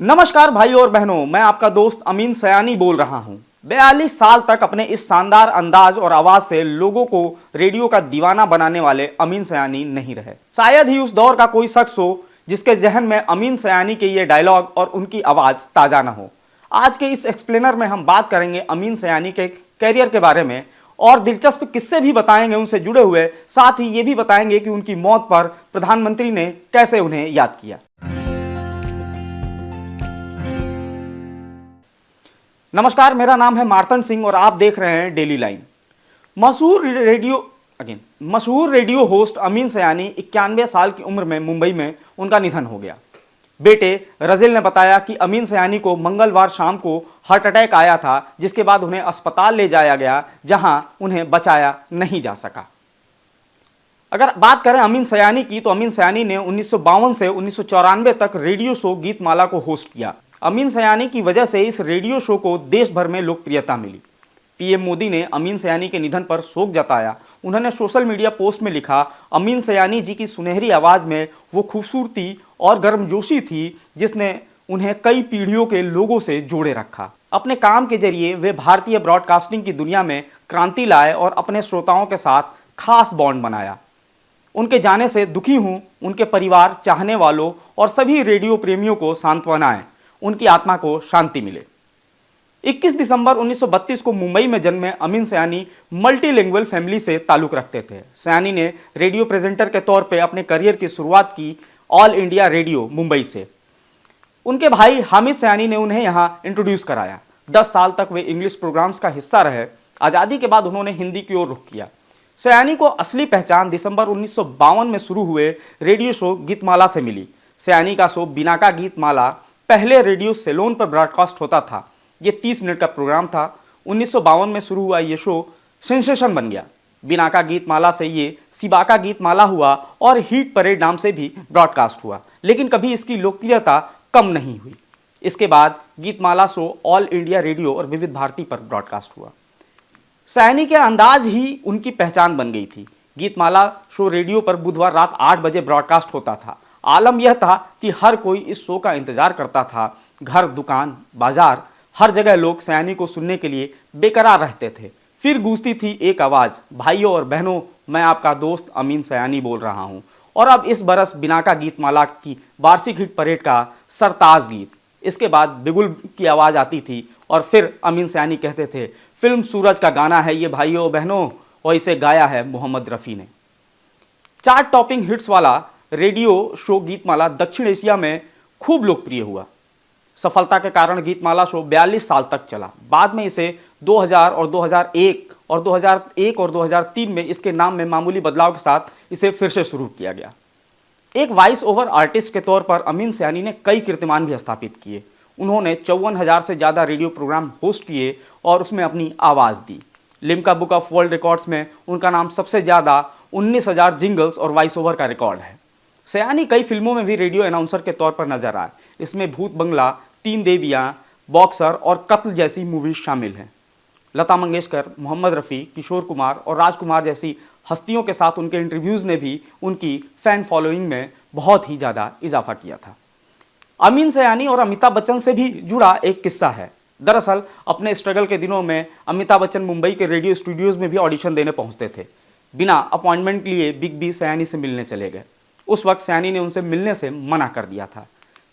नमस्कार भाइयों और बहनों, मैं आपका दोस्त अमीन सयानी बोल रहा हूं। 42 साल तक अपने इस शानदार अंदाज और आवाज से लोगों को रेडियो का दीवाना बनाने वाले अमीन सयानी नहीं रहे। शायद ही उस दौर का कोई शख्स हो जिसके जहन में अमीन सयानी के ये डायलॉग और उनकी आवाज ताजा न हो। आज के इस एक्सप्लेनर में हम बात करेंगे अमीन सयानी के कैरियर के बारे में और दिलचस्प किस्से भी बताएंगे उनसे जुड़े हुए, साथ ही ये भी बताएंगे कि उनकी मौत पर प्रधानमंत्री ने कैसे उन्हें याद किया। नमस्कार, मेरा नाम है मार्तंड सिंह और आप देख रहे हैं डेली लाइन। मशहूर रेडियो होस्ट अमीन सयानी 91 साल की उम्र में मुंबई में उनका निधन हो गया। बेटे रजिल ने बताया कि अमीन सयानी को मंगलवार शाम को हार्ट अटैक आया था, जिसके बाद उन्हें अस्पताल ले जाया गया, जहां उन्हें बचाया नहीं जा सका। अगर बात करें अमीन सयानी की, तो अमीन सयानी ने 1952 से 1994 तक रेडियो शो गीतमाला को होस्ट किया। अमीन सयानी की वजह से इस रेडियो शो को देश भर में लोकप्रियता मिली। पीएम मोदी ने अमीन सयानी के निधन पर शोक जताया। उन्होंने सोशल मीडिया पोस्ट में लिखा, अमीन सयानी जी की सुनहरी आवाज़ में वो खूबसूरती और गर्मजोशी थी जिसने उन्हें कई पीढ़ियों के लोगों से जोड़े रखा। अपने काम के जरिए वे भारतीय ब्रॉडकास्टिंग की दुनिया में क्रांति लाए और अपने श्रोताओं के साथ खास बॉन्ड बनाया। उनके जाने से दुखी हूँ। उनके परिवार, चाहने वालों और सभी रेडियो प्रेमियों को सांत्वनाएं, उनकी आत्मा को शांति मिले। 21 दिसंबर 1932 को मुंबई में जन्मे अमीन सयानी मल्टीलिंगुअल फैमिली से ताल्लुक़ रखते थे। सयानी ने रेडियो प्रेजेंटर के तौर पे अपने करियर की शुरुआत की ऑल इंडिया रेडियो मुंबई से। उनके भाई हामिद सयानी ने उन्हें यहाँ इंट्रोड्यूस कराया। 10 साल तक वे इंग्लिश प्रोग्राम्स का हिस्सा रहे। आज़ादी के बाद उन्होंने हिंदी की ओर रुख किया। सयानी को असली पहचान दिसंबर 1952 में शुरू हुए रेडियो शो गीतमाला से मिली। सयानी का शो बिना का गीतमाला पहले रेडियो सेलोन पर ब्रॉडकास्ट होता था। ये 30 मिनट का प्रोग्राम था। 1952 में शुरू हुआ ये शो सेंसेशन बन गया। बिना का गीतमाला से ये सिबा का गीतमाला हुआ और हिट परेड नाम से भी ब्रॉडकास्ट हुआ, लेकिन कभी इसकी लोकप्रियता कम नहीं हुई। इसके बाद Geetmala show all India radio और विविध भारती पर ब्रॉडकास्ट हुआ। सयानी के अंदाज ही उनकी पहचान बन गई थी। गीतमाला शो रेडियो पर बुधवार रात 8 बजे ब्रॉडकास्ट होता था। आलम यह था कि हर कोई इस शो का इंतजार करता था। घर, दुकान, बाजार, हर जगह लोग सयानी को सुनने के लिए बेकरार रहते थे। फिर गूंजती थी एक आवाज़, भाइयों और बहनों, मैं आपका दोस्त अमीन सयानी बोल रहा हूँ। और अब इस बरस बिना का गीतमाला की वार्षिक हिट परेड का सरताज गीत। इसके बाद बिगुल की आवाज़ आती थी और फिर अमीन सयानी कहते थे, फिल्म सूरज का गाना है ये भाइयों बहनों, और इसे गाया है मोहम्मद रफ़ी ने। चार्ट टॉपिंग हिट्स वाला रेडियो शो गीतमाला दक्षिण एशिया में खूब लोकप्रिय हुआ। सफलता के कारण गीतमाला शो 42 साल तक चला। बाद में इसे 2000 और 2001 और 2003 में इसके नाम में मामूली बदलाव के साथ इसे फिर से शुरू किया गया। एक वॉइस ओवर आर्टिस्ट के तौर पर अमीन सयानी ने कई कीर्तिमान भी स्थापित किए। उन्होंने 54,000 से ज़्यादा रेडियो प्रोग्राम होस्ट किए और उसमें अपनी आवाज़ दी। Limca Book of World Records में उनका नाम सबसे ज़्यादा 19,000 जिंगल्स और वॉइस ओवर का रिकॉर्ड है। सयानी कई फिल्मों में भी रेडियो अनाउंसर के तौर पर नजर आए। इसमें भूत बंगला, 3 देवियाँ, बॉक्सर और कत्ल जैसी मूवीज शामिल हैं। लता मंगेशकर, मोहम्मद रफ़ी, किशोर कुमार और राजकुमार जैसी हस्तियों के साथ उनके इंटरव्यूज़ ने भी उनकी फ़ैन फॉलोइंग में बहुत ही ज़्यादा इजाफा किया था। अमीन सयानी और अमिताभ बच्चन से भी जुड़ा एक किस्सा है। दरअसल अपने स्ट्रगल के दिनों में अमिताभ बच्चन मुंबई के रेडियो स्टूडियोज़ में भी ऑडिशन देने पहुँचते थे। बिना अपॉइंटमेंट लिए बिग बी सयानी से मिलने चले गए। उस वक्त सयानी ने उनसे मिलने से मना कर दिया था।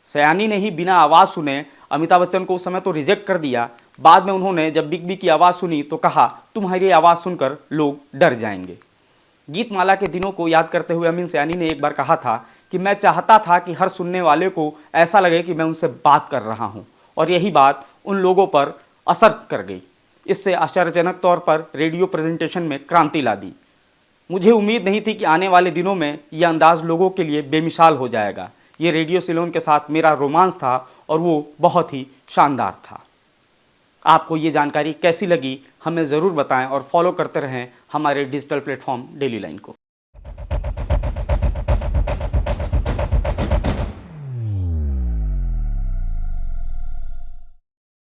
सयानी ने ही बिना आवाज़ सुने अमिताभ बच्चन को उस समय तो रिजेक्ट कर दिया। बाद में उन्होंने जब बिग बी की आवाज़ सुनी तो कहा, तुम्हारी आवाज़ सुनकर लोग डर जाएंगे। गीतमाला के दिनों को याद करते हुए अमीन सयानी ने एक बार कहा था कि मैं चाहता था कि हर सुनने वाले को ऐसा लगे कि मैं उनसे बात कर रहा हूँ, और यही बात उन लोगों पर असर कर गई। इससे आश्चर्यजनक तौर पर रेडियो प्रेजेंटेशन में क्रांति ला दी। मुझे उम्मीद नहीं थी कि आने वाले दिनों में यह अंदाज़ लोगों के लिए बेमिसाल हो जाएगा। ये रेडियो सिलोन के साथ मेरा रोमांस था और वो बहुत ही शानदार था। आपको ये जानकारी कैसी लगी हमें ज़रूर बताएं और फॉलो करते रहें हमारे डिजिटल प्लेटफॉर्म डेली लाइन को।